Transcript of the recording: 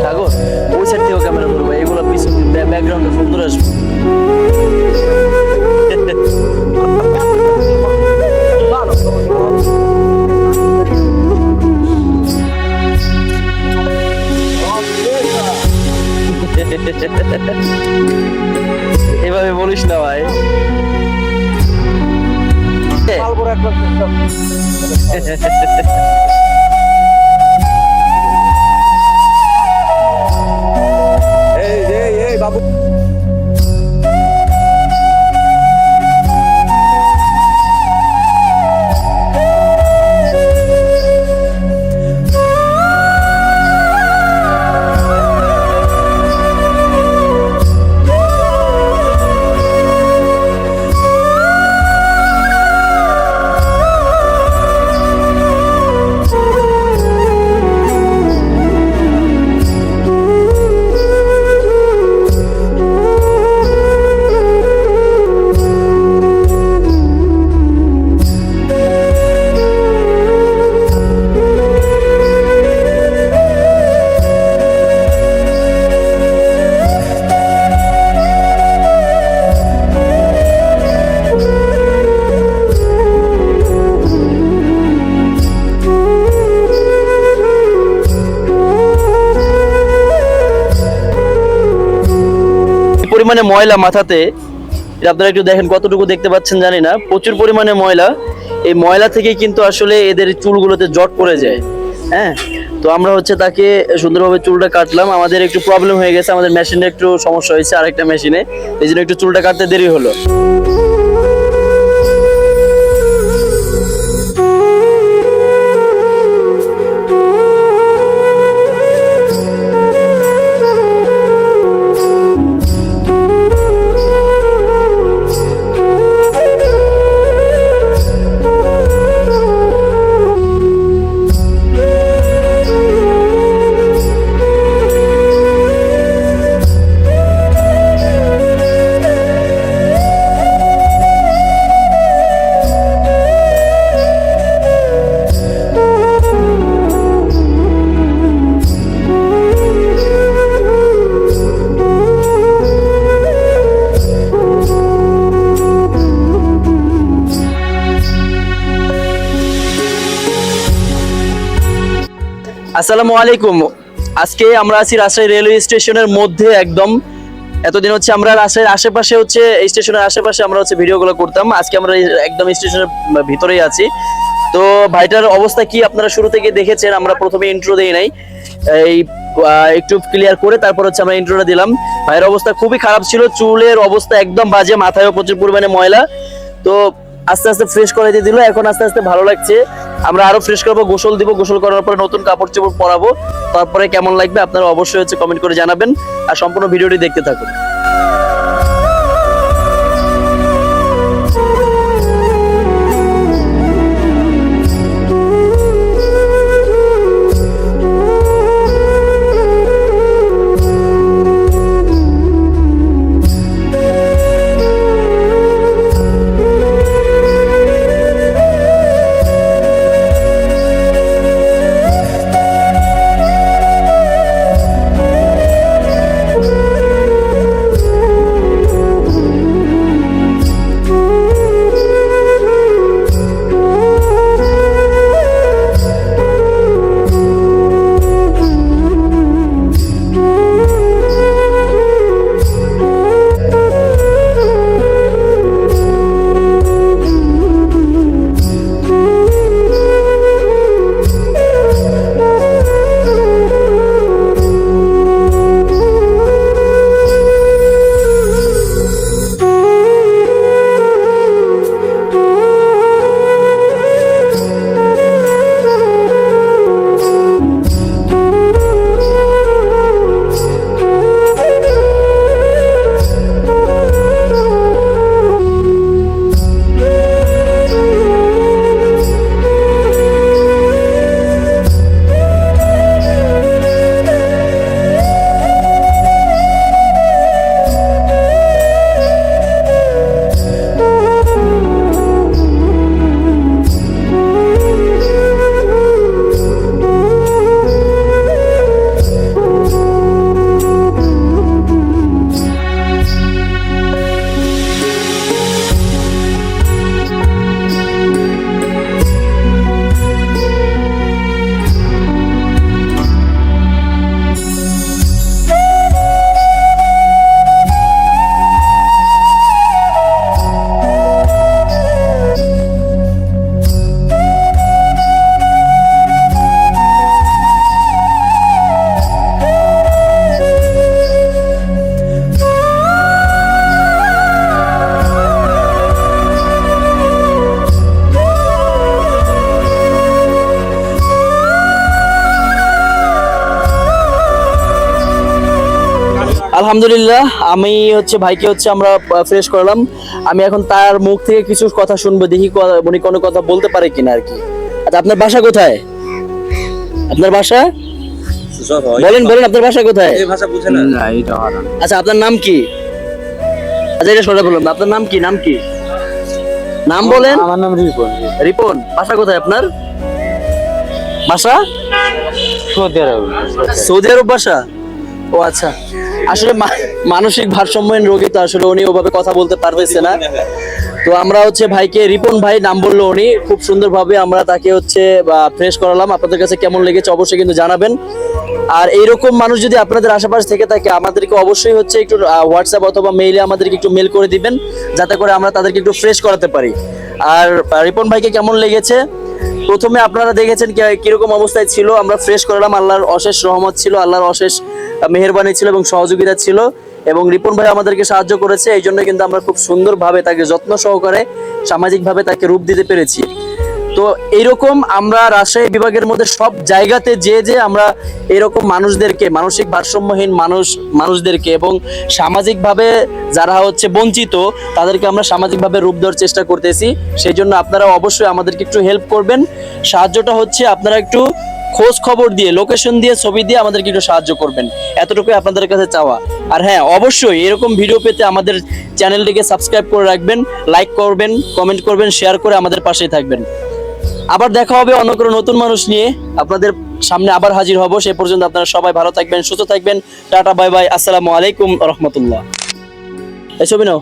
সাগর ওই সাইড থেকেও ক্যামেরা ধরবো, এগুলো পিছন ব্যাকগ্রাউন্ডে সুন্দর আসবে। এভাবে বলিস না ভাই। এই বাবু পরিমাণে ময়লা মাথাতে, এটা আপনারা একটু দেখেন কতটুকু দেখতে পাচ্ছেন জানি না, প্রচুর পরিমাণে ময়লা। এই ময়লা থেকে কিন্তু আসলে এদের চুলগুলোতে জট পড়ে যায়। হ্যাঁ, তো আমরা হচ্ছে তাকে সুন্দরভাবে চুলটা কাটলাম। আমাদের একটু প্রবলেম হয়ে গেছে, আমাদের মেশিনে একটু সমস্যা হয়েছে আরেকটা মেশিনে, এই জন্য একটু চুলটা কাটতে দেরি হলো। আসসালামু আলাইকুম। আজকে আমরা আছি রাজশাহী রেলওয়ে স্টেশনের মধ্যে একদম। এতদিন হচ্ছে আমরা রাজশাহীর আশেপাশে হচ্ছে স্টেশনের আশেপাশে আমরা হচ্ছে ভিডিওগুলো করতাম, আজকে আমরা একদম স্টেশনের ভিতরেই আছি। তো ভাইটার অবস্থা কি আপনারা শুরু থেকে দেখেছেন, আমরা প্রথমে ইন্ট্রো দেই নাই, এই একটু ক্লিয়ার করে তারপর হচ্ছে আমরা ইন্ট্রোটা দিলাম। ভাইয়ের অবস্থা খুবই খারাপ ছিল, চুলের অবস্থা একদম বাজে, মাথায়ও প্রচুর পরিমাণে ময়লা। তো আস্তে আস্তে ফ্রেশ করে দিয়ে দিল, এখন আস্তে আস্তে ভালো লাগছে। আমরা আরো ফ্রেশ করবো, গোসল দিব, গোসল করার পরে নতুন কাপড় চোপড় পরাবো, তারপরে কেমন লাগবে আপনারা অবশ্যই হচ্ছে কমেন্ট করে জানাবেন, আর সম্পূর্ণ ভিডিওটি দেখতে থাকুন। আলহামদুলিল্লাহ, আমি হচ্ছে ভাইকে হচ্ছে আমরা ফ্রেশ করলাম। আমি এখন তার মুখ থেকে কিছু কথা শুনবো, দেখি উনি কোনো কথা বলতে পারে কিনা আর কি। আচ্ছা, আপনার বাসা কোথায়? আপনার বাসা বলেন, বলেন আপনার বাসা কোথায়? আচ্ছা, আপনার নাম কি? আচ্ছা, এটা সরে বলুন, আপনার নাম কি? নাম কি? নাম বলেন। আমার নাম রিপন। রিপন, বাসা কোথায় আপনার? বাসা সৌদি আরব। সৌদি আরব বাসা। ও আচ্ছা, আসলে মানসিক ভারসাম্যহীন রোগী, তো আসলে উনি ওভাবে কথা বলতে পারতেছে না। তো আমরা হচ্ছে ভাইকে, রিপন ভাই নাম বললো উনি, খুব সুন্দরভাবে আমরা তাকে হচ্ছে ফ্রেশ করালাম। আপনাদের কাছে কেমন লেগেছে অবশ্যই কিন্তু জানাবেন। আর এইরকম মানুষ যদি আপনাদের আশেপাশে থেকে থাকে, আমাদেরকে অবশ্যই হচ্ছে একটু হোয়াটসঅ্যাপ অথবা মেইলে আমাদেরকে একটু মেল করে দিবেন, যাতে করে আমরা তাদেরকে একটু ফ্রেশ করাতে পারি। আর রিপন ভাইকে কেমন লেগেছে, প্রথমে আপনারা দেখেছেন কিরকম অবস্থায় ছিল, আমরা ফ্রেশ করলাম। আল্লাহর অশেষ রহমত ছিল, আল্লাহর অশেষ মেহেরবানি ছিল এবং সহযোগিতা ছিল, এবং রিপন ভাই আমাদেরকে সাহায্য করেছে। এই জন্য কিন্তু আমরা খুব সুন্দরভাবে তাকে যত্ন সহকারে সামাজিকভাবে তাকে রূপ দিতে পেরেছি। তো এইরকম আমরা রাজশাহী বিভাগের মধ্যে সব জায়গাতে যে আমরা এরকম মানুষদেরকে, মানসিক ভারসাম্যহীন মানুষদেরকে এবং সামাজিকভাবে যারা হচ্ছে বঞ্চিত, তাদেরকে আমরা সামাজিকভাবে রূপ দেওয়ার চেষ্টা করতেছি। সেই জন্য আপনারা অবশ্যই আমাদেরকে একটু হেল্প করবেন। সাহায্যটা হচ্ছে আপনারা একটু খোঁজ খবর দিয়ে, লোকেশন দিয়ে, ছবি দিয়ে আমাদেরকে একটু সাহায্য করবেন, এতটুকুই আপনাদের কাছে চাওয়া। আর হ্যাঁ, অবশ্যই এরকম ভিডিও পেতে আমাদের চ্যানেলটিকে সাবস্ক্রাইব করে রাখবেন, লাইক করবেন, কমেন্ট করবেন, শেয়ার করে আমাদের পাশেই থাকবেন। আবার দেখা হবে অন্য কোনো নতুন মানুষ নিয়ে, আপনাদের সামনে আবার হাজির হব। সে পর্যন্ত আপনারা সবাই ভালো থাকবেন, সুস্থ থাকবেন। টাটা, বাই বাই, আসসালামু আলাইকুম রহমতুল্লাহ। এই ছবি নাও।